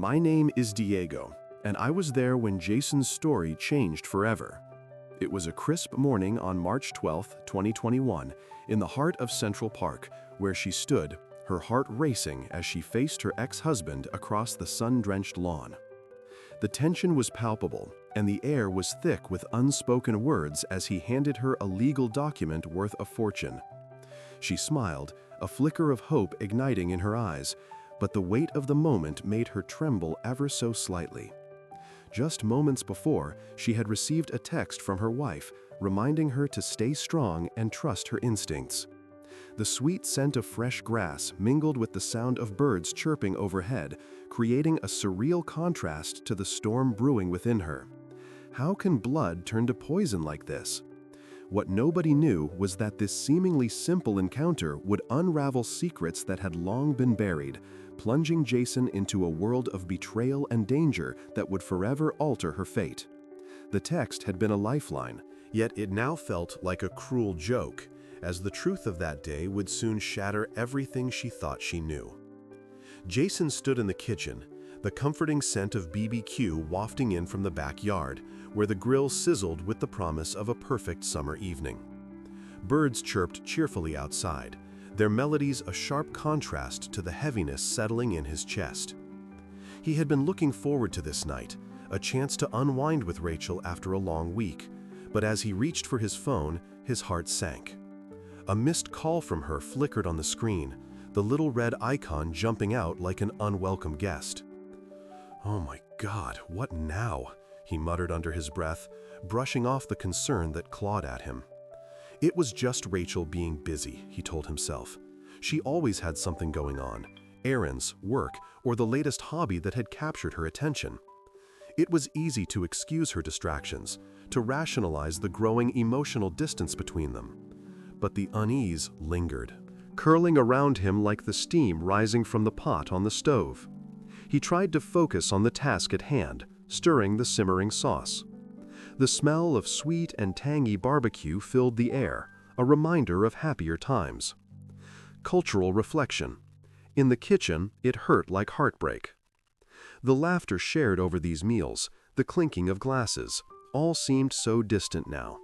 My name is Diego, and I was there when Jason's story changed forever. It was a crisp morning on March 12, 2021, in the heart of Central Park, where she stood, her heart racing as she faced her ex-husband across the sun-drenched lawn. The tension was palpable, and the air was thick with unspoken words as he handed her a legal document worth a fortune. She smiled, a flicker of hope igniting in her eyes, but the weight of the moment made her tremble ever so slightly. Just moments before, she had received a text from her wife, reminding her to stay strong and trust her instincts. The sweet scent of fresh grass mingled with the sound of birds chirping overhead, creating a surreal contrast to the storm brewing within her. How can blood turn to poison like this? What nobody knew was that this seemingly simple encounter would unravel secrets that had long been buried, plunging Jason into a world of betrayal and danger that would forever alter her fate. The text had been a lifeline, yet it now felt like a cruel joke, as the truth of that day would soon shatter everything she thought she knew. Jason stood in the kitchen, the comforting scent of BBQ wafting in from the backyard, where the grill sizzled with the promise of a perfect summer evening. Birds chirped cheerfully outside, their melodies a sharp contrast to the heaviness settling in his chest. He had been looking forward to this night, a chance to unwind with Rachel after a long week, but as he reached for his phone, his heart sank. A missed call from her flickered on the screen, the little red icon jumping out like an unwelcome guest. "Oh my God, what now?" he muttered under his breath, brushing off the concern that clawed at him. It was just Rachel being busy, he told himself. She always had something going on, errands, work, or the latest hobby that had captured her attention. It was easy to excuse her distractions, to rationalize the growing emotional distance between them. But the unease lingered, curling around him like the steam rising from the pot on the stove. He tried to focus on the task at hand, stirring the simmering sauce. The smell of sweet and tangy barbecue filled the air, a reminder of happier times. Cultural reflection. In the kitchen, it hurt like heartbreak. The laughter shared over these meals, the clinking of glasses, all seemed so distant now.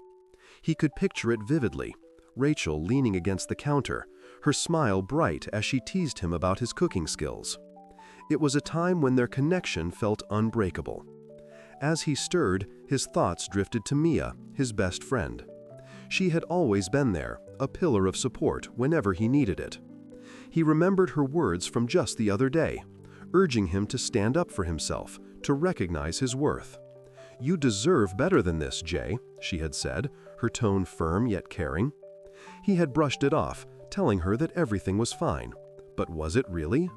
He could picture it vividly, Rachel leaning against the counter, her smile bright as she teased him about his cooking skills. It was a time when their connection felt unbreakable. As he stirred, his thoughts drifted to Mia, his best friend. She had always been there, a pillar of support whenever he needed it. He remembered her words from just the other day, urging him to stand up for himself, to recognize his worth. "You deserve better than this, Jay," she had said, her tone firm yet caring. He had brushed it off, telling her that everything was fine. But was it really?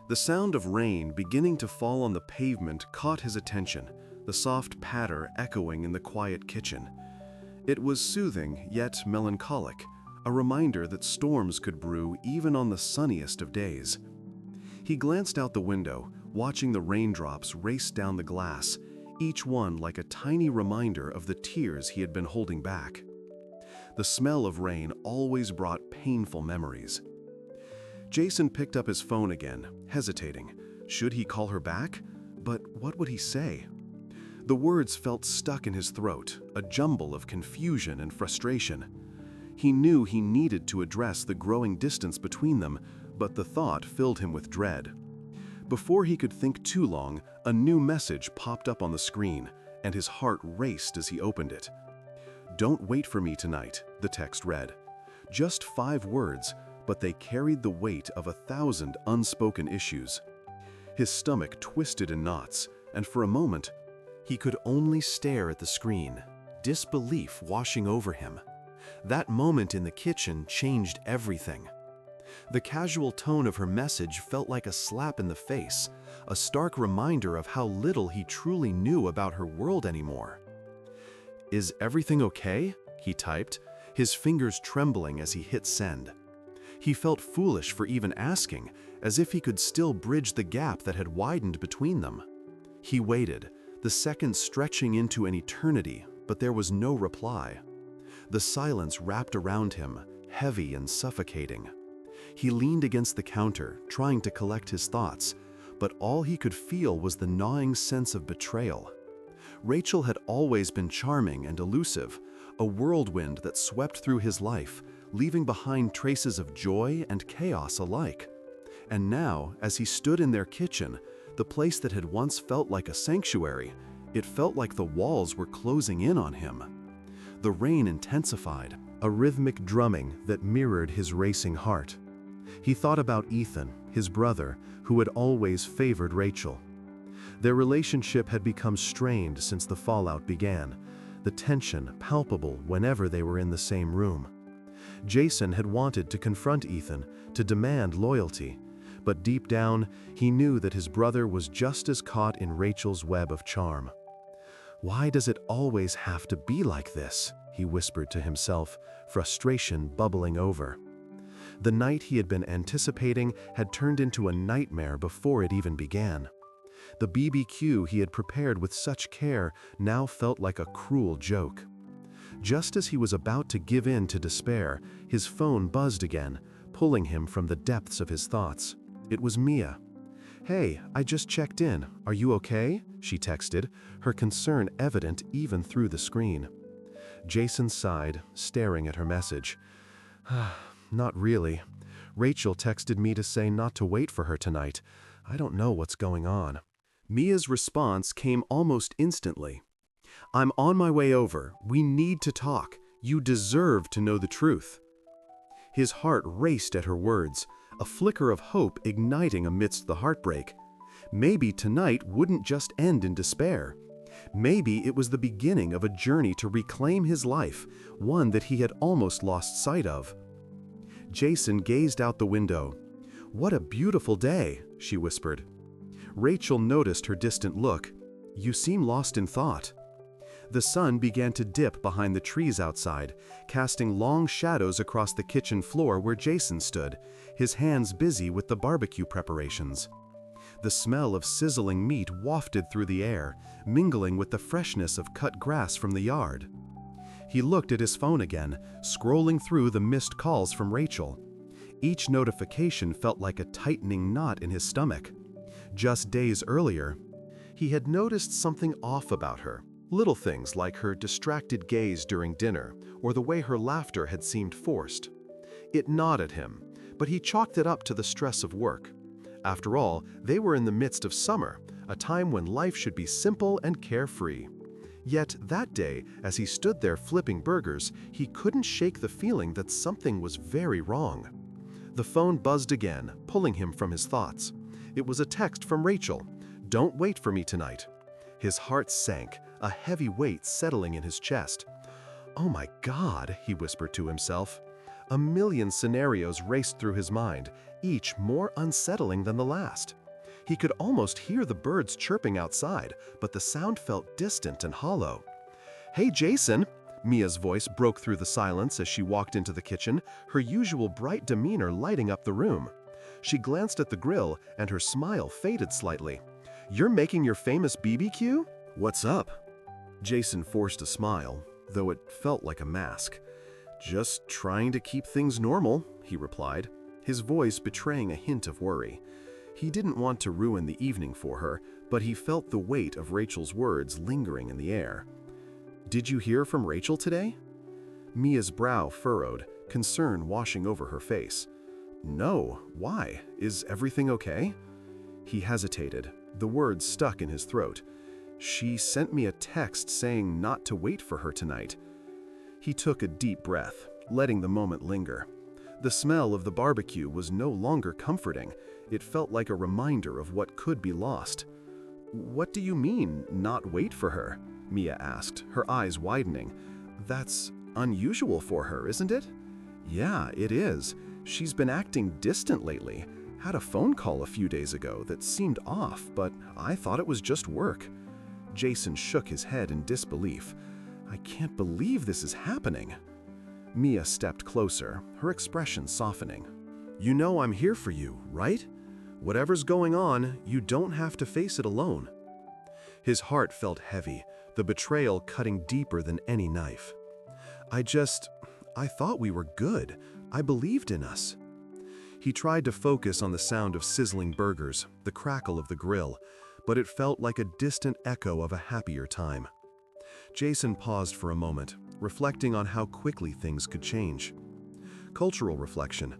The sound of rain beginning to fall on the pavement caught his attention, the soft patter echoing in the quiet kitchen. It was soothing yet melancholic, a reminder that storms could brew even on the sunniest of days. He glanced out the window, watching the raindrops race down the glass, each one like a tiny reminder of the tears he had been holding back. The smell of rain always brought painful memories. Jason picked up his phone again, hesitating. Should he call her back? But what would he say? The words felt stuck in his throat, a jumble of confusion and frustration. He knew he needed to address the growing distance between them, but the thought filled him with dread. Before he could think too long, a new message popped up on the screen, and his heart raced as he opened it. "Don't wait for me tonight," the text read. Just 5 words, but they carried the weight of 1,000 unspoken issues. His stomach twisted in knots, and for a moment, he could only stare at the screen, disbelief washing over him. That moment in the kitchen changed everything. The casual tone of her message felt like a slap in the face, a stark reminder of how little he truly knew about her world anymore. "Is everything okay?" he typed, his fingers trembling as he hit send. He felt foolish for even asking, as if he could still bridge the gap that had widened between them. He waited, the seconds stretching into an eternity, but there was no reply. The silence wrapped around him, heavy and suffocating. He leaned against the counter, trying to collect his thoughts, but all he could feel was the gnawing sense of betrayal. Rachel had always been charming and elusive, a whirlwind that swept through his life, leaving behind traces of joy and chaos alike. And now, as he stood in their kitchen, the place that had once felt like a sanctuary, it felt like the walls were closing in on him. The rain intensified, a rhythmic drumming that mirrored his racing heart. He thought about Ethan, his brother, who had always favored Rachel. Their relationship had become strained since the fallout began, the tension palpable whenever they were in the same room. Jason had wanted to confront Ethan, to demand loyalty, but deep down, he knew that his brother was just as caught in Rachel's web of charm. "Why does it always have to be like this?" he whispered to himself, frustration bubbling over. The night he had been anticipating had turned into a nightmare before it even began. The BBQ he had prepared with such care now felt like a cruel joke. Just as he was about to give in to despair, his phone buzzed again, pulling him from the depths of his thoughts. It was Mia. "Hey, I just checked in. Are you okay?" she texted, her concern evident even through the screen. Jason sighed, staring at her message. "Not really. Rachel texted me to say not to wait for her tonight. I don't know what's going on." Mia's response came almost instantly. "I'm on my way over. We need to talk. You deserve to know the truth." His heart raced at her words, a flicker of hope igniting amidst the heartbreak. Maybe tonight wouldn't just end in despair. Maybe it was the beginning of a journey to reclaim his life, one that he had almost lost sight of. Jason gazed out the window. "What a beautiful day," she whispered. Rachel noticed her distant look. "You seem lost in thought." The sun began to dip behind the trees outside, casting long shadows across the kitchen floor where Jason stood, his hands busy with the barbecue preparations. The smell of sizzling meat wafted through the air, mingling with the freshness of cut grass from the yard. He looked at his phone again, scrolling through the missed calls from Rachel. Each notification felt like a tightening knot in his stomach. Just days earlier, he had noticed something off about her. Little things like her distracted gaze during dinner, or the way her laughter had seemed forced. It gnawed at him, but he chalked it up to the stress of work. After all, they were in the midst of summer, a time when life should be simple and carefree. Yet that day, as he stood there flipping burgers, he couldn't shake the feeling that something was very wrong. The phone buzzed again, pulling him from his thoughts. It was a text from Rachel. "Don't wait for me tonight." His heart sank, a heavy weight settling in his chest. "Oh my God," he whispered to himself. A million scenarios raced through his mind, each more unsettling than the last. He could almost hear the birds chirping outside, but the sound felt distant and hollow. "Hey, Jason!" Mia's voice broke through the silence as she walked into the kitchen, her usual bright demeanor lighting up the room. She glanced at the grill, and her smile faded slightly. "You're making your famous BBQ? What's up?" Jason forced a smile, though it felt like a mask. "Just trying to keep things normal," he replied, his voice betraying a hint of worry. He didn't want to ruin the evening for her, but he felt the weight of Rachel's words lingering in the air. "Did you hear from Rachel today?" Mia's brow furrowed, concern washing over her face. "No, why? Is everything okay?" He hesitated, the words stuck in his throat. "She sent me a text saying not to wait for her tonight." He took a deep breath, letting the moment linger. The smell of the barbecue was no longer comforting. It felt like a reminder of what could be lost. "What do you mean, not wait for her?" Mia asked, her eyes widening. "That's unusual for her, isn't it?" "Yeah, it is. She's been acting distant lately. Had a phone call a few days ago that seemed off, but I thought it was just work." Jason shook his head in disbelief. "I can't believe this is happening." Mia stepped closer, her expression softening. "You know I'm here for you, right? Whatever's going on, you don't have to face it alone." His heart felt heavy, the betrayal cutting deeper than any knife. I thought we were good. I believed in us." He tried to focus on the sound of sizzling burgers, the crackle of the grill, but it felt like a distant echo of a happier time. Jason paused for a moment, reflecting on how quickly things could change. Cultural reflection.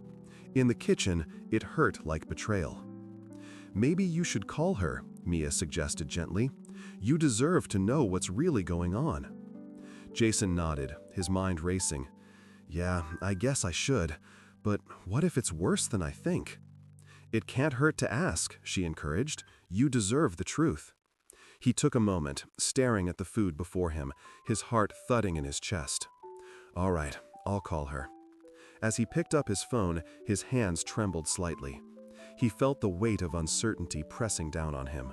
In the kitchen, it hurt like betrayal. "Maybe you should call her," Mia suggested gently. "You deserve to know what's really going on." Jason nodded, his mind racing. "Yeah, I guess I should. But what if it's worse than I think?" "It can't hurt to ask," she encouraged. "You deserve the truth." He took a moment, staring at the food before him, his heart thudding in his chest. "All right, I'll call her." As he picked up his phone, his hands trembled slightly. He felt the weight of uncertainty pressing down on him.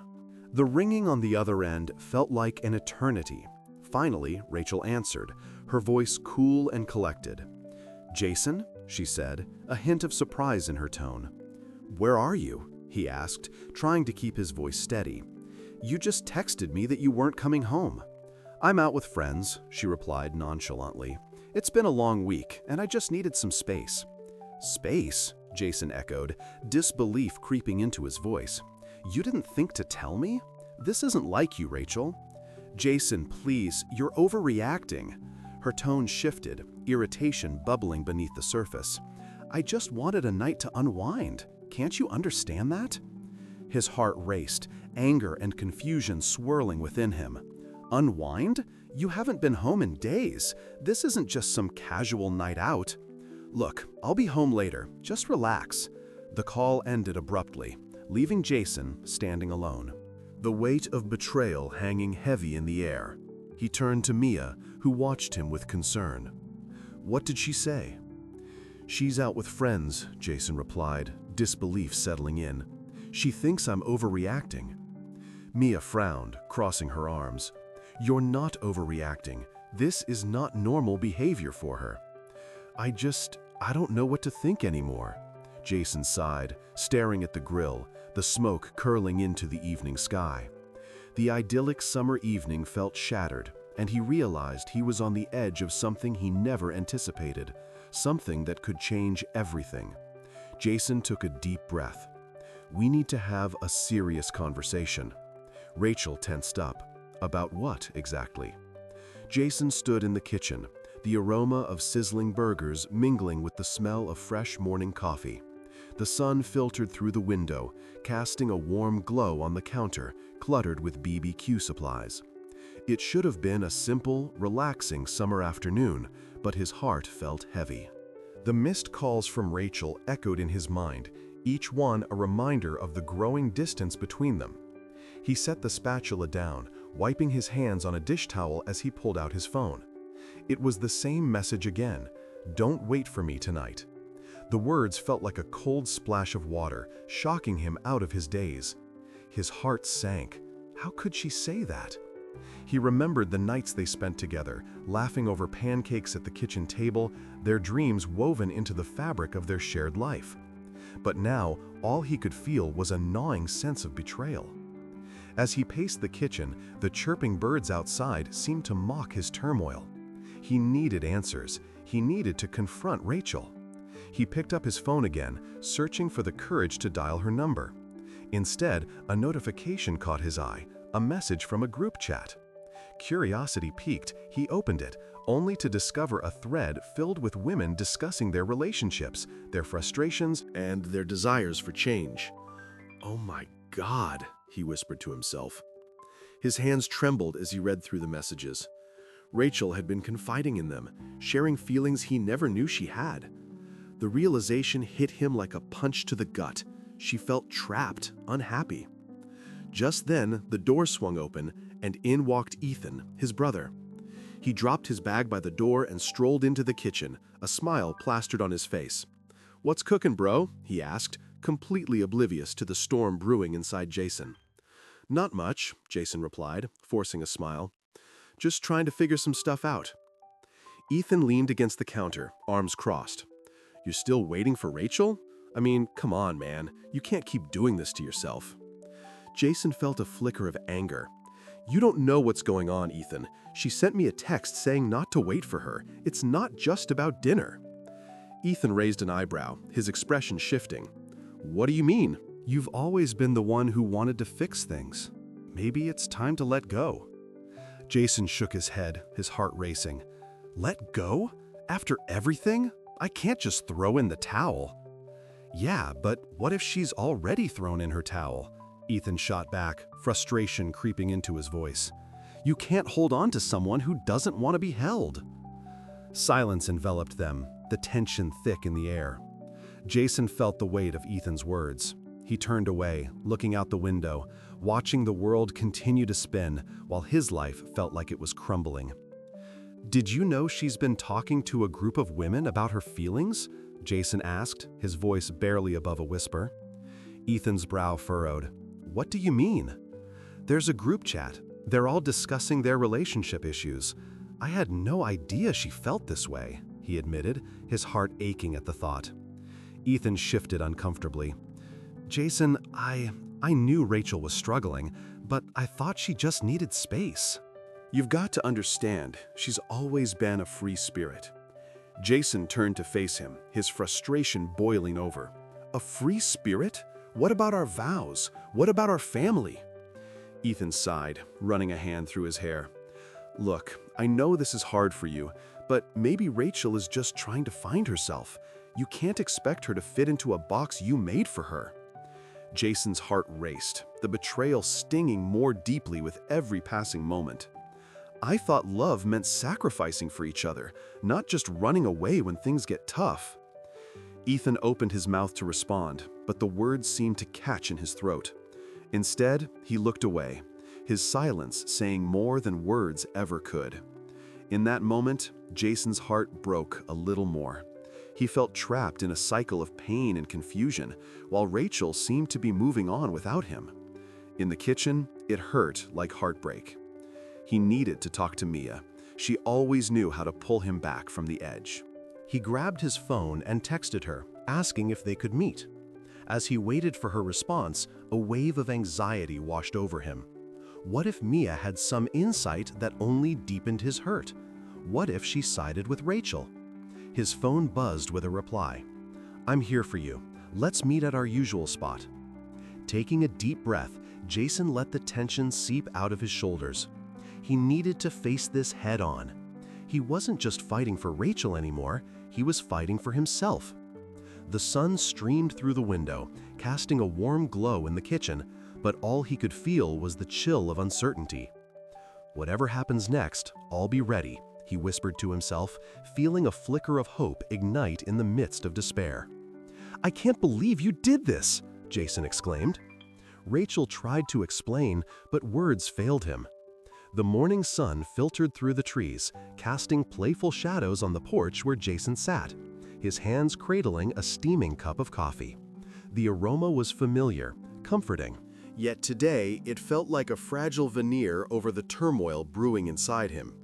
The ringing on the other end felt like an eternity. Finally, Rachel answered, her voice cool and collected. "Jason?" she said, a hint of surprise in her tone. "Where are you?" he asked, trying to keep his voice steady. "You just texted me that you weren't coming home." "I'm out with friends," she replied nonchalantly. "It's been a long week, and I just needed some space." "Space?" Jason echoed, disbelief creeping into his voice. "You didn't think to tell me? This isn't like you, Rachel." "Jason, please, you're overreacting." Her tone shifted, irritation bubbling beneath the surface. "I just wanted a night to unwind. Can't you understand that?" His heart raced, anger and confusion swirling within him. "Unwind? You haven't been home in days. This isn't just some casual night out." "Look, I'll be home later. Just relax." The call ended abruptly, leaving Jason standing alone. The weight of betrayal hanging heavy in the air. He turned to Mia, who watched him with concern. "What did she say?" "She's out with friends," Jason replied, disbelief settling in. "She thinks I'm overreacting." Mia frowned, crossing her arms. "You're not overreacting. This is not normal behavior for her." I don't know what to think anymore." Jason sighed, staring at the grill, the smoke curling into the evening sky. The idyllic summer evening felt shattered, and he realized he was on the edge of something he never anticipated, something that could change everything. Jason took a deep breath. "We need to have a serious conversation." Rachel tensed up. About what, exactly? Jason stood in the kitchen, the aroma of sizzling burgers mingling with the smell of fresh morning coffee. The sun filtered through the window, casting a warm glow on the counter, cluttered with BBQ supplies. It should have been a simple, relaxing summer afternoon, but his heart felt heavy. The missed calls from Rachel echoed in his mind, each one a reminder of the growing distance between them. He set the spatula down, wiping his hands on a dish towel as he pulled out his phone. It was the same message again, "Don't wait for me tonight." The words felt like a cold splash of water, shocking him out of his daze. His heart sank. How could she say that? He remembered the nights they spent together, laughing over pancakes at the kitchen table, their dreams woven into the fabric of their shared life. But now, all he could feel was a gnawing sense of betrayal. As he paced the kitchen, the chirping birds outside seemed to mock his turmoil. He needed answers. He needed to confront Rachel. He picked up his phone again, searching for the courage to dial her number. Instead, a notification caught his eye, a message from a group chat. Curiosity piqued, he opened it, only to discover a thread filled with women discussing their relationships, their frustrations, and their desires for change. "Oh my God," he whispered to himself. His hands trembled as he read through the messages. Rachel had been confiding in them, sharing feelings he never knew she had. The realization hit him like a punch to the gut. She felt trapped, unhappy. Just then, the door swung open, and in walked Ethan, his brother. He dropped his bag by the door and strolled into the kitchen, a smile plastered on his face. "What's cooking, bro?" he asked, completely oblivious to the storm brewing inside Jason. "Not much," Jason replied, forcing a smile. "Just trying to figure some stuff out." Ethan leaned against the counter, arms crossed. "You're still waiting for Rachel? I mean, come on, man. You can't keep doing this to yourself." Jason felt a flicker of anger. "You don't know what's going on, Ethan. She sent me a text saying not to wait for her. It's not just about dinner." Ethan raised an eyebrow, his expression shifting. What do you mean? You've always been the one who wanted to fix things. Maybe it's time to let go. Jason shook his head, his heart racing. Let go? After everything? I can't just throw in the towel. Yeah, but what if she's already thrown in her towel? Ethan shot back, frustration creeping into his voice. You can't hold on to someone who doesn't want to be held. Silence enveloped them, the tension thick in the air. Jason felt the weight of Ethan's words. He turned away, looking out the window, watching the world continue to spin while his life felt like it was crumbling. Did you know she's been talking to a group of women about her feelings? Jason asked, his voice barely above a whisper. Ethan's brow furrowed. What do you mean? There's a group chat. They're all discussing their relationship issues. I had no idea she felt this way, he admitted, his heart aching at the thought. Ethan shifted uncomfortably. Jason, I knew Rachel was struggling, but I thought she just needed space. You've got to understand, she's always been a free spirit. Jason turned to face him, his frustration boiling over. A free spirit? What about our vows? What about our family? Ethan sighed, running a hand through his hair. Look, I know this is hard for you, but maybe Rachel is just trying to find herself. You can't expect her to fit into a box you made for her. Jason's heart raced, the betrayal stinging more deeply with every passing moment. I thought love meant sacrificing for each other, not just running away when things get tough. Ethan opened his mouth to respond, but the words seemed to catch in his throat. Instead, he looked away, his silence saying more than words ever could. In that moment, Jason's heart broke a little more. He felt trapped in a cycle of pain and confusion, while Rachel seemed to be moving on without him. In the kitchen, it hurt like heartbreak. He needed to talk to Mia. She always knew how to pull him back from the edge. He grabbed his phone and texted her, asking if they could meet. As he waited for her response, a wave of anxiety washed over him. What if Mia had some insight that only deepened his hurt? What if she sided with Rachel? His phone buzzed with a reply. I'm here for you. Let's meet at our usual spot. Taking a deep breath, Jason let the tension seep out of his shoulders. He needed to face this head on. He wasn't just fighting for Rachel anymore, he was fighting for himself. The sun streamed through the window, casting a warm glow in the kitchen, but all he could feel was the chill of uncertainty. Whatever happens next, I'll be ready, he whispered to himself, feeling a flicker of hope ignite in the midst of despair. I can't believe you did this, Jason exclaimed. Rachel tried to explain, but words failed him. The morning sun filtered through the trees, casting playful shadows on the porch where Jason sat, his hands cradling a steaming cup of coffee. The aroma was familiar, comforting. Yet today, it felt like a fragile veneer over the turmoil brewing inside him.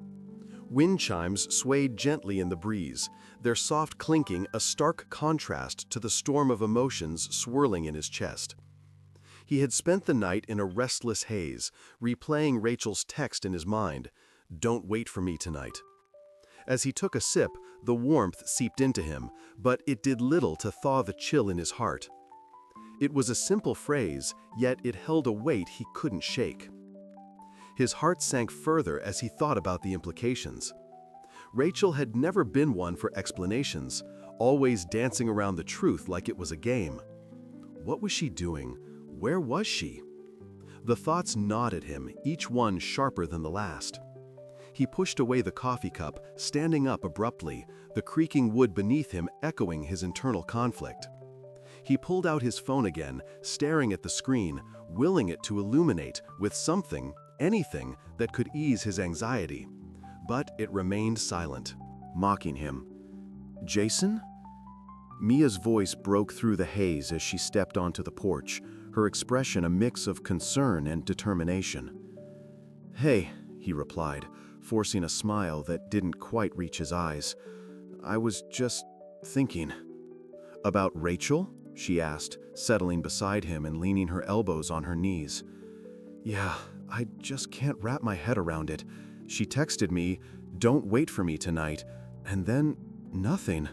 Wind chimes swayed gently in the breeze, their soft clinking a stark contrast to the storm of emotions swirling in his chest. He had spent the night in a restless haze, replaying Rachel's text in his mind, "Don't wait for me tonight." As he took a sip, the warmth seeped into him, but it did little to thaw the chill in his heart. It was a simple phrase, yet it held a weight he couldn't shake. His heart sank further as he thought about the implications. Rachel had never been one for explanations, always dancing around the truth like it was a game. What was she doing? Where was she? The thoughts gnawed at him, each one sharper than the last. He pushed away the coffee cup, standing up abruptly, the creaking wood beneath him echoing his internal conflict. He pulled out his phone again, staring at the screen, willing it to illuminate with something, anything, that could ease his anxiety. But it remained silent, mocking him. Jason? Mia's voice broke through the haze as she stepped onto the porch, her expression a mix of concern and determination. Hey, he replied, forcing a smile that didn't quite reach his eyes. I was just thinking. About Rachel? She asked, settling beside him and leaning her elbows on her knees. Yeah, I just can't wrap my head around it. She texted me, "Don't wait for me tonight," and then nothing.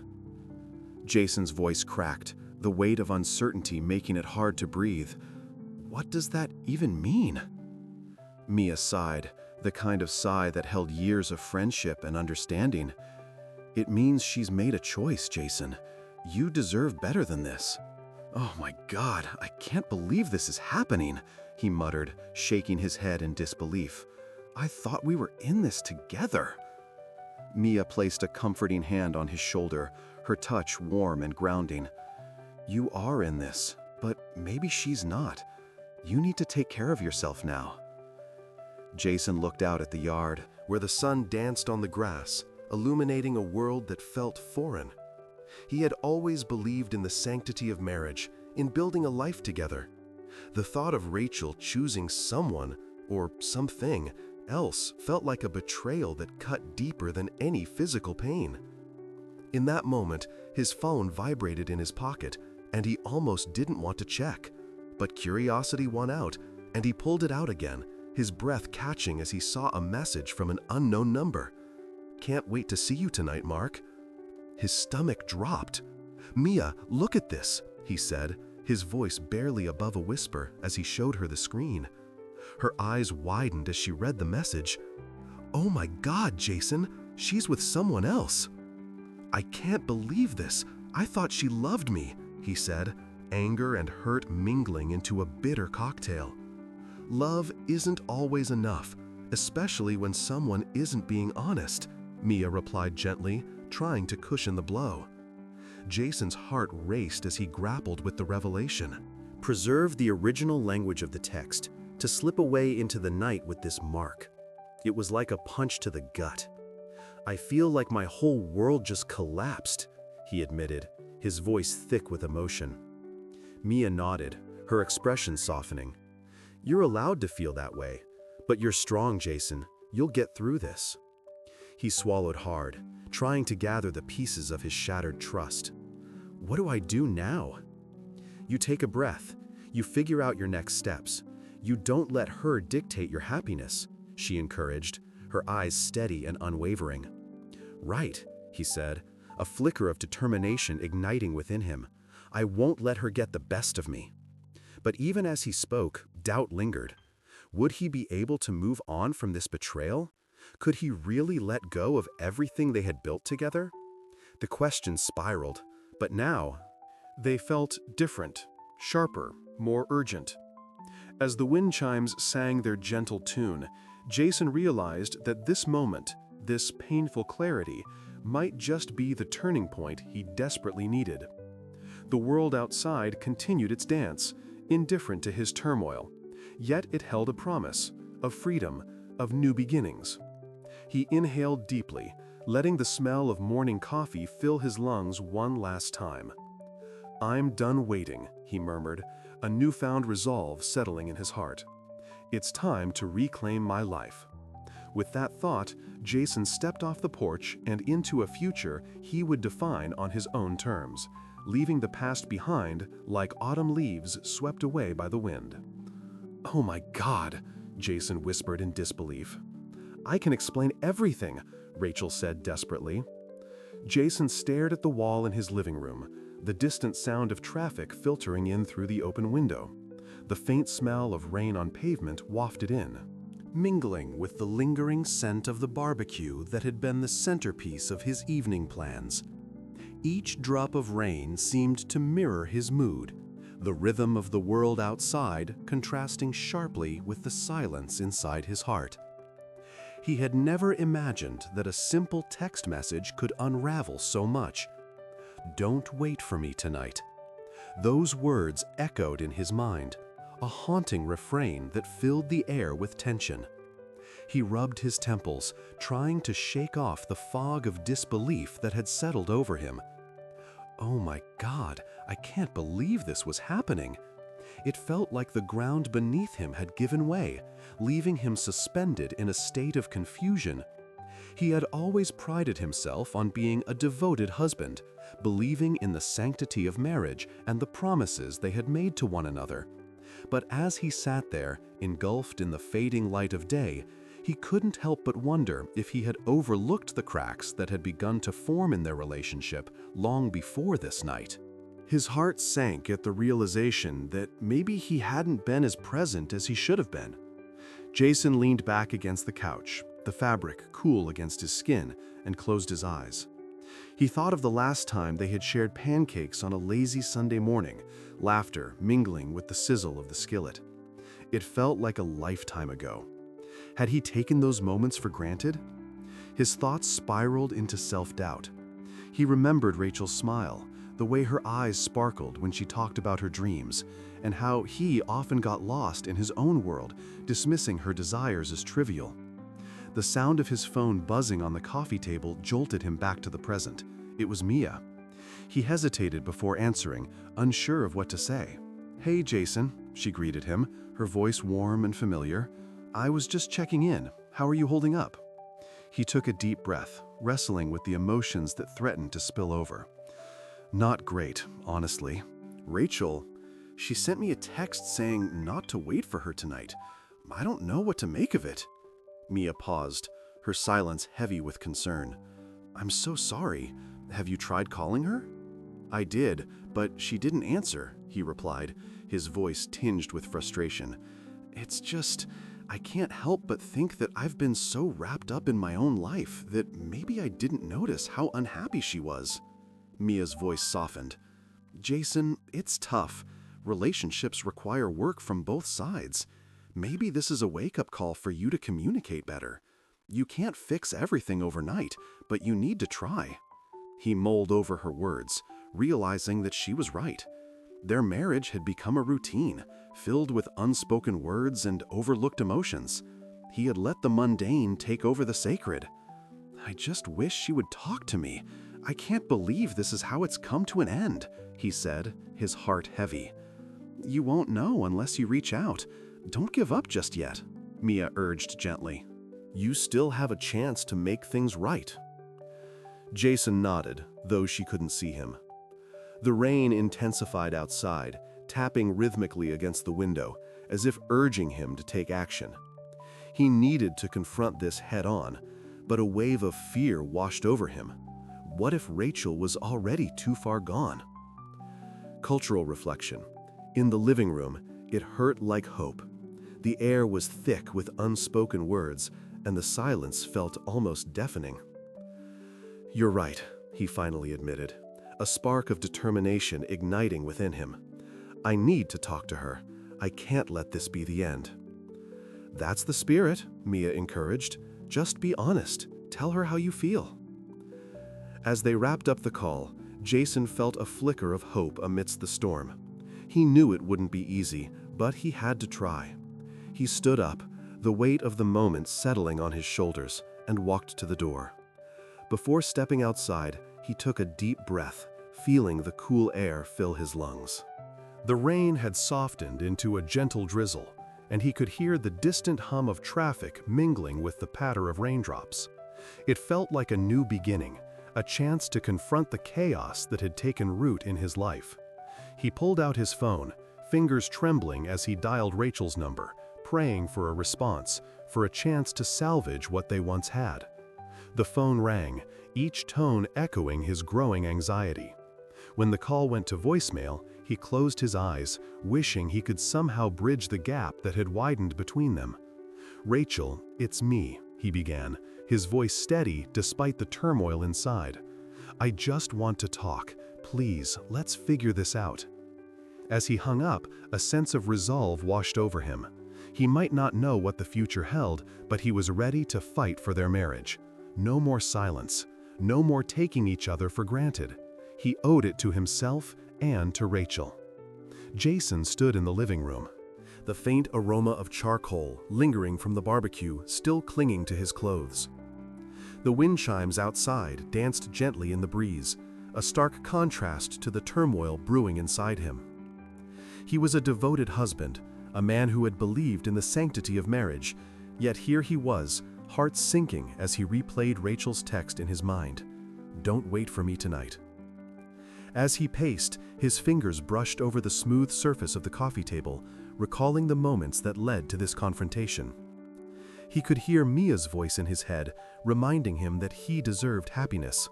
Jason's voice cracked, the weight of uncertainty making it hard to breathe. What does that even mean? Mia sighed, the kind of sigh that held years of friendship and understanding. It means she's made a choice, Jason. You deserve better than this. Oh my God, I can't believe this is happening, he muttered, shaking his head in disbelief. I thought we were in this together. Mia placed a comforting hand on his shoulder, her touch warm and grounding. You are in this, but maybe she's not. You need to take care of yourself now. Jason looked out at the yard, where the sun danced on the grass, illuminating a world that felt foreign. He had always believed in the sanctity of marriage, in building a life together. The thought of Rachel choosing someone, or something, else felt like a betrayal that cut deeper than any physical pain. In that moment, his phone vibrated in his pocket, and he almost didn't want to check. But curiosity won out, and he pulled it out again, his breath catching as he saw a message from an unknown number. Can't wait to see you tonight, Mark. His stomach dropped. Mia, look at this, he said, his voice barely above a whisper as he showed her the screen. Her eyes widened as she read the message. Oh my God, Jason, she's with someone else. I can't believe this. I thought she loved me, he said, anger and hurt mingling into a bitter cocktail. Love isn't always enough, especially when someone isn't being honest, Mia replied gently, trying to cushion the blow. Jason's heart raced as he grappled with the revelation. Preserve the original language of the text, to slip away into the night with this Mark. It was like a punch to the gut. I feel like my whole world just collapsed, he admitted, his voice thick with emotion. Mia nodded, her expression softening. You're allowed to feel that way, but you're strong, Jason. You'll get through this. He swallowed hard, trying to gather the pieces of his shattered trust. What do I do now? You take a breath. You figure out your next steps. You don't let her dictate your happiness, she encouraged, her eyes steady and unwavering. Right, he said, a flicker of determination igniting within him. I won't let her get the best of me. But even as he spoke, doubt lingered. Would he be able to move on from this betrayal? Could he really let go of everything they had built together? The question spiraled, but now they felt different, sharper, more urgent. As the wind chimes sang their gentle tune, Jason realized that this moment, this painful clarity, might just be the turning point he desperately needed. The world outside continued its dance, indifferent to his turmoil, yet it held a promise of freedom, of new beginnings. He inhaled deeply, letting the smell of morning coffee fill his lungs one last time. I'm done waiting, he murmured, a newfound resolve settling in his heart. It's time to reclaim my life. With that thought, Jason stepped off the porch and into a future he would define on his own terms, leaving the past behind like autumn leaves swept away by the wind. Oh my God, Jason whispered in disbelief. I can explain everything, Rachel said desperately. Jason stared at the wall in his living room, the distant sound of traffic filtering in through the open window. The faint smell of rain on pavement wafted in, mingling with the lingering scent of the barbecue that had been the centerpiece of his evening plans. Each drop of rain seemed to mirror his mood, the rhythm of the world outside contrasting sharply with the silence inside his heart. He had never imagined that a simple text message could unravel so much. Don't wait for me tonight. Those words echoed in his mind, a haunting refrain that filled the air with tension. He rubbed his temples, trying to shake off the fog of disbelief that had settled over him. Oh my God, I can't believe this was happening. It felt like the ground beneath him had given way, leaving him suspended in a state of confusion. He had always prided himself on being a devoted husband, believing in the sanctity of marriage and the promises they had made to one another. But as he sat there, engulfed in the fading light of day, He couldn't help but wonder if he had overlooked the cracks that had begun to form in their relationship long before this night. His heart sank at the realization that maybe he hadn't been as present as he should have been. Jason leaned back against the couch, the fabric cool against his skin, and closed his eyes. He thought of the last time they had shared pancakes on a lazy Sunday morning, laughter mingling with the sizzle of the skillet. It felt like a lifetime ago. Had he taken those moments for granted? His thoughts spiraled into self-doubt. He remembered Rachel's smile, the way her eyes sparkled when she talked about her dreams, and how he often got lost in his own world, dismissing her desires as trivial. The sound of his phone buzzing on the coffee table jolted him back to the present. It was Mia. He hesitated before answering, unsure of what to say. "Hey, Jason," she greeted him, her voice warm and familiar. "I was just checking in. How are you holding up?" He took a deep breath, wrestling with the emotions that threatened to spill over. "Not great, honestly. Rachel, she sent me a text saying not to wait for her tonight. I don't know what to make of it." Mia paused, her silence heavy with concern. "I'm so sorry. Have you tried calling her?" "I did, but she didn't answer," he replied, his voice tinged with frustration. "It's just, I can't help but think that I've been so wrapped up in my own life that maybe I didn't notice how unhappy she was." Mia's voice softened. "Jason, it's tough. Relationships require work from both sides. Maybe this is a wake-up call for you to communicate better. You can't fix everything overnight, but you need to try." He mulled over her words, realizing that she was right. Their marriage had become a routine, filled with unspoken words and overlooked emotions. He had let the mundane take over the sacred. "I just wish she would talk to me. I can't believe this is how it's come to an end," he said, his heart heavy. "You won't know unless you reach out. Don't give up just yet," Mia urged gently. "You still have a chance to make things right." Jason nodded, though she couldn't see him. The rain intensified outside, tapping rhythmically against the window, as if urging him to take action. He needed to confront this head-on, but a wave of fear washed over him. What if Rachel was already too far gone? Cultural reflection. In the living room, it hurt like hope. The air was thick with unspoken words, and the silence felt almost deafening. "You're right," he finally admitted, a spark of determination igniting within him. "I need to talk to her. I can't let this be the end." "That's the spirit," Mia encouraged. "Just be honest. Tell her how you feel." As they wrapped up the call, Jason felt a flicker of hope amidst the storm. He knew it wouldn't be easy, but he had to try. He stood up, the weight of the moment settling on his shoulders, and walked to the door. Before stepping outside, he took a deep breath, feeling the cool air fill his lungs. The rain had softened into a gentle drizzle, and he could hear the distant hum of traffic mingling with the patter of raindrops. It felt like a new beginning, a chance to confront the chaos that had taken root in his life. He pulled out his phone, fingers trembling as he dialed Rachel's number, praying for a response, for a chance to salvage what they once had. The phone rang, each tone echoing his growing anxiety. When the call went to voicemail, he closed his eyes, wishing he could somehow bridge the gap that had widened between them. "Rachel, it's me," he began, his voice steady despite the turmoil inside. "I just want to talk. Please, let's figure this out." As he hung up, a sense of resolve washed over him. He might not know what the future held, but he was ready to fight for their marriage. No more silence. No more taking each other for granted. He owed it to himself and to Rachel. Jason stood in the living room, the faint aroma of charcoal lingering from the barbecue still clinging to his clothes. The wind chimes outside danced gently in the breeze, a stark contrast to the turmoil brewing inside him. He was a devoted husband, a man who had believed in the sanctity of marriage, yet here he was, heart sinking as he replayed Rachel's text in his mind. "Don't wait for me tonight." As he paced, his fingers brushed over the smooth surface of the coffee table, recalling the moments that led to this confrontation. He could hear Mia's voice in his head, reminding him that he deserved happiness.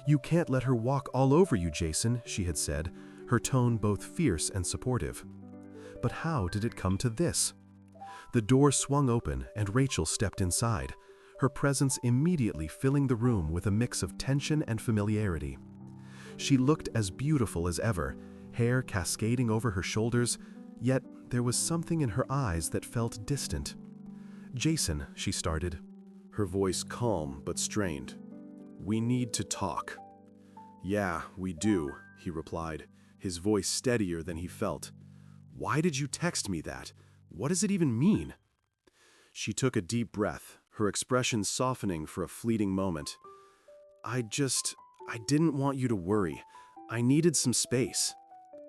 "You can't let her walk all over you, Jason," she had said, her tone both fierce and supportive. But how did it come to this? The door swung open and Rachel stepped inside, her presence immediately filling the room with a mix of tension and familiarity. She looked as beautiful as ever, hair cascading over her shoulders, yet there was something in her eyes that felt distant. "Jason," she started, her voice calm but strained. "We need to talk." "Yeah, we do," he replied, his voice steadier than he felt. "Why did you text me that? What does it even mean?" She took a deep breath, her expression softening for a fleeting moment. I didn't want you to worry. I needed some space."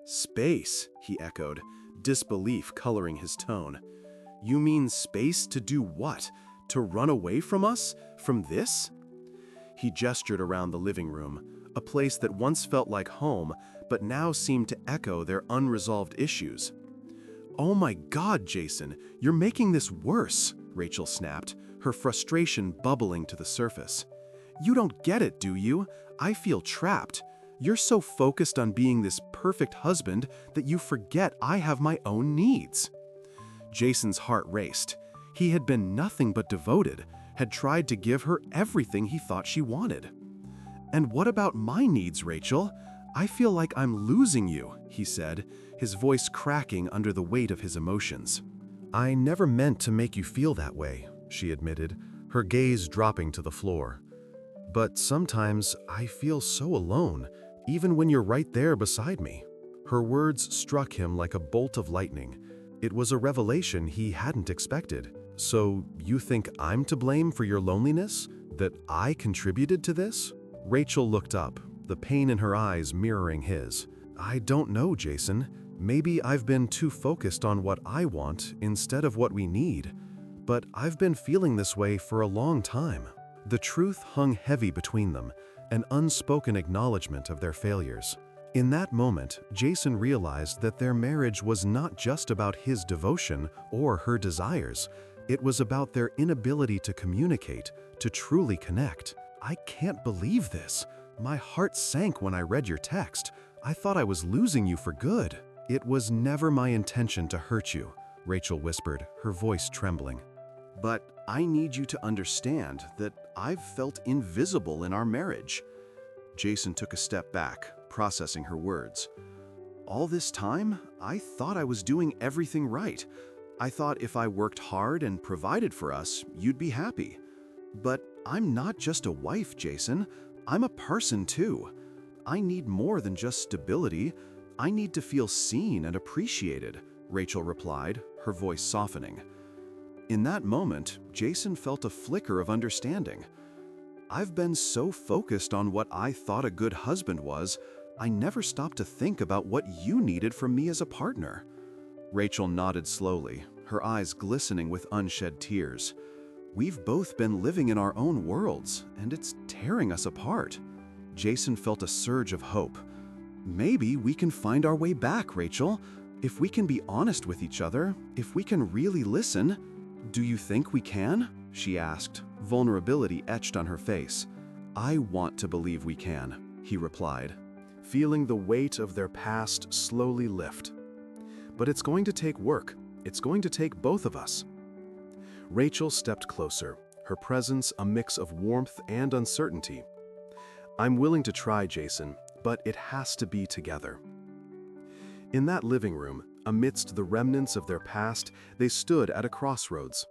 "Space?" he echoed, disbelief coloring his tone. "You mean space to do what? To run away from us? From this?" He gestured around the living room, a place that once felt like home, but now seemed to echo their unresolved issues. "Oh my God, Jason, you're making this worse," Rachel snapped, her frustration bubbling to the surface. "You don't get it, do you? I feel trapped. You're so focused on being this perfect husband that you forget I have my own needs." Jason's heart raced. He had been nothing but devoted, had tried to give her everything he thought she wanted. "And what about my needs, Rachel? I feel like I'm losing you," he said, his voice cracking under the weight of his emotions. "I never meant to make you feel that way," she admitted, her gaze dropping to the floor. "But sometimes I feel so alone, even when you're right there beside me." Her words struck him like a bolt of lightning. It was a revelation he hadn't expected. "So you think I'm to blame for your loneliness? That I contributed to this?" Rachel looked up, the pain in her eyes mirroring his. "I don't know, Jason. Maybe I've been too focused on what I want instead of what we need. But I've been feeling this way for a long time." The truth hung heavy between them, an unspoken acknowledgement of their failures. In that moment, Jason realized that their marriage was not just about his devotion or her desires. It was about their inability to communicate, to truly connect. "I can't believe this. My heart sank when I read your text. I thought I was losing you for good." "It was never my intention to hurt you," Rachel whispered, her voice trembling. "But I need you to understand that I've felt invisible in our marriage." Jason took a step back, processing her words. "All this time, I thought I was doing everything right. I thought if I worked hard and provided for us, you'd be happy. But I'm not just a wife, Jason. I'm a person too. I need more than just stability. I need to feel seen and appreciated," Rachel replied, her voice softening. In that moment, Jason felt a flicker of understanding. "I've been so focused on what I thought a good husband was, I never stopped to think about what you needed from me as a partner." Rachel nodded slowly, her eyes glistening with unshed tears. "We've both been living in our own worlds, and it's tearing us apart." Jason felt a surge of hope. "Maybe we can find our way back, Rachel. If we can be honest with each other, if we can really listen." "Do you think we can?" she asked, vulnerability etched on her face. "I want to believe we can," he replied, feeling the weight of their past slowly lift. "But it's going to take work. It's going to take both of us." Rachel stepped closer, her presence a mix of warmth and uncertainty. "I'm willing to try, Jason, but it has to be together." In that living room, amidst the remnants of their past, they stood at a crossroads.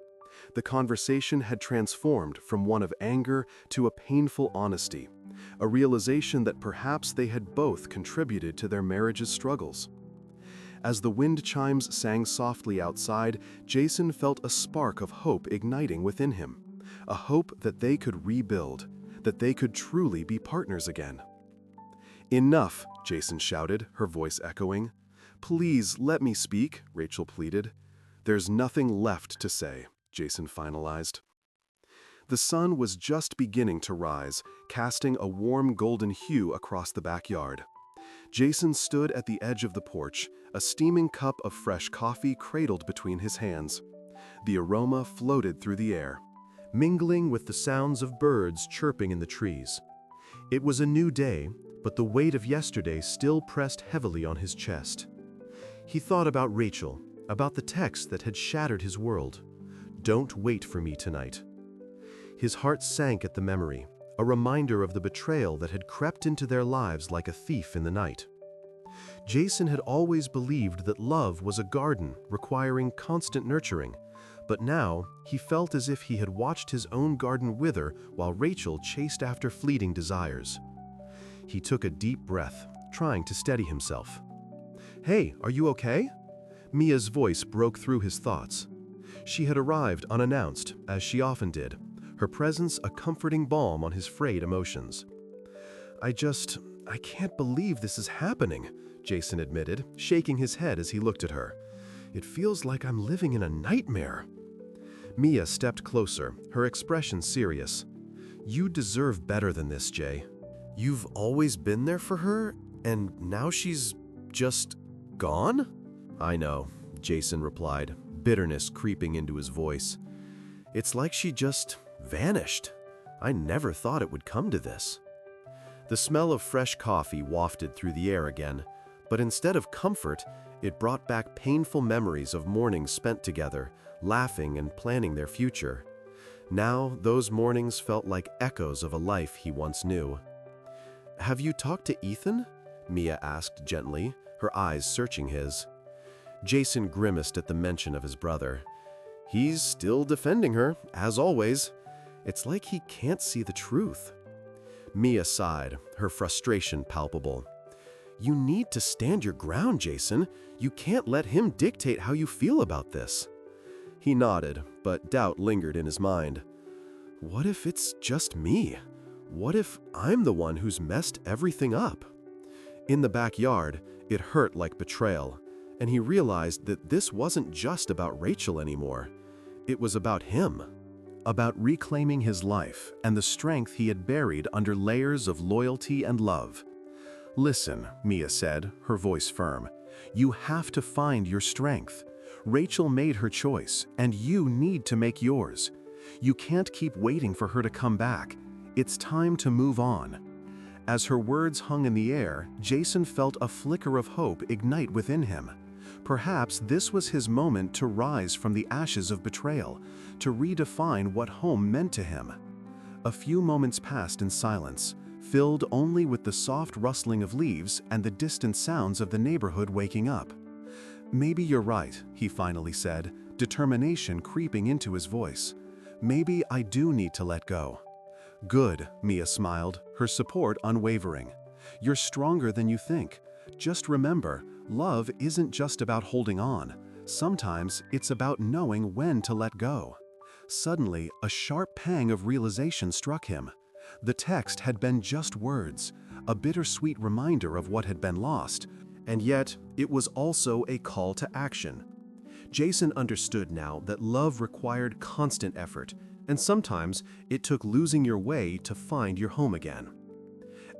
The conversation had transformed from one of anger to a painful honesty, a realization that perhaps they had both contributed to their marriage's struggles. As the wind chimes sang softly outside, Jason felt a spark of hope igniting within him, a hope that they could rebuild, that they could truly be partners again. "Enough," Jason shouted, her voice echoing. "Please let me speak," Rachel pleaded. "There's nothing left to say," Jason finalized. The sun was just beginning to rise, casting a warm golden hue across the backyard. Jason stood at the edge of the porch, a steaming cup of fresh coffee cradled between his hands. The aroma floated through the air, mingling with the sounds of birds chirping in the trees. It was a new day, but the weight of yesterday still pressed heavily on his chest. He thought about Rachel, about the text that had shattered his world. "Don't wait for me tonight." His heart sank at the memory, a reminder of the betrayal that had crept into their lives like a thief in the night. Jason had always believed that love was a garden requiring constant nurturing, but now he felt as if he had watched his own garden wither while Rachel chased after fleeting desires. He took a deep breath, trying to steady himself. "Hey, are you okay?" Mia's voice broke through his thoughts. She had arrived unannounced, as she often did, her presence a comforting balm on his frayed emotions. I can't believe this is happening," Jason admitted, shaking his head as he looked at her. "It feels like I'm living in a nightmare." Mia stepped closer, her expression serious. "You deserve better than this, Jay. You've always been there for her, and now she's just gone?" "I know," Jason replied, bitterness creeping into his voice. "It's like she just vanished. I never thought it would come to this." The smell of fresh coffee wafted through the air again, but instead of comfort, it brought back painful memories of mornings spent together, laughing and planning their future. Now, those mornings felt like echoes of a life he once knew. "Have you talked to Ethan?" Mia asked gently, her eyes searching his. Jason grimaced at the mention of his brother. "He's still defending her, as always. It's like he can't see the truth." Mia sighed, her frustration palpable. "You need to stand your ground, Jason. You can't let him dictate how you feel about this." He nodded, but doubt lingered in his mind. What if it's just me? What if I'm the one who's messed everything up? In the backyard, it hurt like betrayal, and he realized that this wasn't just about Rachel anymore. It was about him. About reclaiming his life and the strength he had buried under layers of loyalty and love. "Listen," Mia said, her voice firm. "You have to find your strength. Rachel made her choice, and you need to make yours. You can't keep waiting for her to come back. It's time to move on." As her words hung in the air, Jason felt a flicker of hope ignite within him. Perhaps this was his moment to rise from the ashes of betrayal, to redefine what home meant to him. A few moments passed in silence, filled only with the soft rustling of leaves and the distant sounds of the neighborhood waking up. "Maybe you're right," he finally said, determination creeping into his voice. "Maybe I do need to let go." "Good," Mia smiled, her support unwavering. "You're stronger than you think. Just remember, love isn't just about holding on. Sometimes it's about knowing when to let go." Suddenly, a sharp pang of realization struck him. The text had been just words, a bittersweet reminder of what had been lost, and yet it was also a call to action. Jason understood now that love required constant effort, and sometimes it took losing your way to find your home again.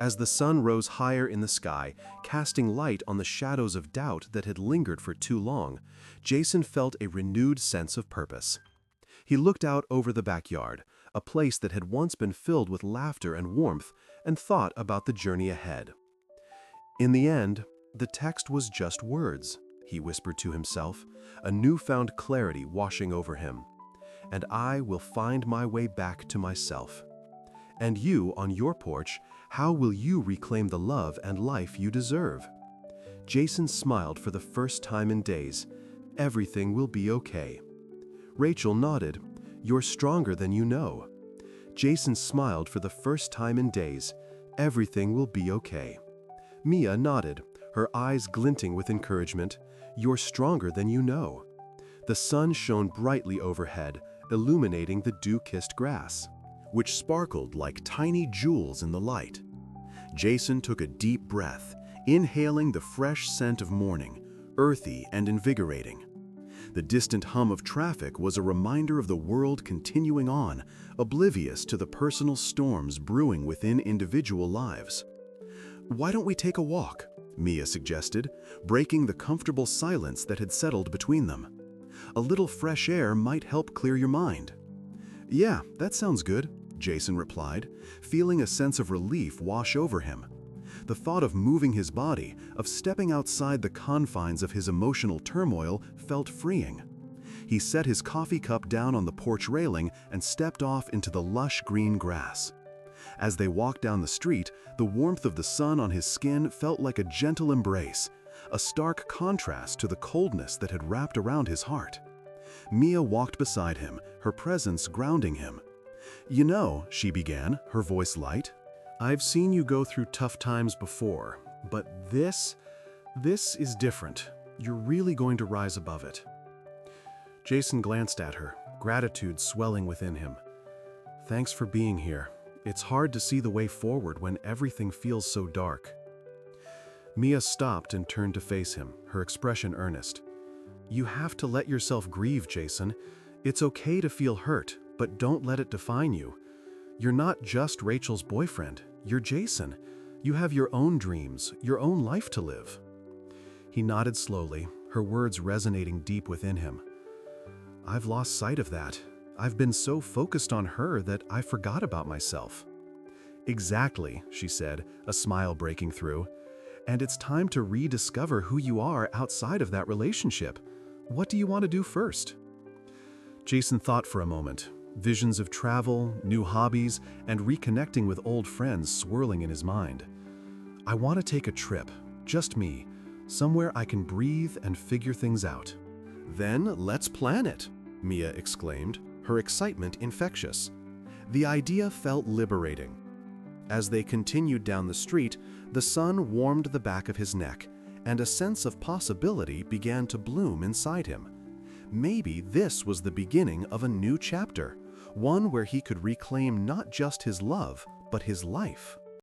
As the sun rose higher in the sky, casting light on the shadows of doubt that had lingered for too long, Jason felt a renewed sense of purpose. He looked out over the backyard, a place that had once been filled with laughter and warmth, and thought about the journey ahead. In the end, the text was just words, he whispered to himself, a newfound clarity washing over him. "And I will find my way back to myself." And you, on your porch, how will you reclaim the love and life you deserve? Jason smiled for the first time in days. "Everything will be okay." Rachel nodded. "You're stronger than you know." Jason smiled for the first time in days. "Everything will be okay." Mia nodded, her eyes glinting with encouragement. "You're stronger than you know." The sun shone brightly overhead, illuminating the dew-kissed grass, which sparkled like tiny jewels in the light. Jason took a deep breath, inhaling the fresh scent of morning, earthy and invigorating. The distant hum of traffic was a reminder of the world continuing on, oblivious to the personal storms brewing within individual lives. "Why don't we take a walk?" Mia suggested, breaking the comfortable silence that had settled between them. A little fresh air might help clear your mind." "Yeah, that sounds good," Jason replied, feeling a sense of relief wash over him. The thought of moving his body, of stepping outside the confines of his emotional turmoil, felt freeing. He set his coffee cup down on the porch railing and stepped off into the lush green grass. As they walked down the street, the warmth of the sun on his skin felt like a gentle embrace, a stark contrast to the coldness that had wrapped around his heart. Mia walked beside him, her presence grounding him. "You know," she began, her voice light, "I've seen you go through tough times before, but this is different. You're really going to rise above it." Jason glanced at her, gratitude swelling within him. "Thanks for being here. It's hard to see the way forward when everything feels so dark." Mia stopped and turned to face him, her expression earnest. "You have to let yourself grieve, Jason. It's okay to feel hurt, but don't let it define you. You're not just Rachel's boyfriend. You're Jason. You have your own dreams, your own life to live." He nodded slowly, her words resonating deep within him. "I've lost sight of that. I've been so focused on her that I forgot about myself." "Exactly," she said, a smile breaking through. "And it's time to rediscover who you are outside of that relationship. What do you want to do first?" Jason thought for a moment, visions of travel, new hobbies, and reconnecting with old friends swirling in his mind. "I want to take a trip, just me, somewhere I can breathe and figure things out." "Then let's plan it," Mia exclaimed, her excitement infectious. The idea felt liberating. As they continued down the street, the sun warmed the back of his neck, and a sense of possibility began to bloom inside him. Maybe this was the beginning of a new chapter, one where he could reclaim not just his love, but his life.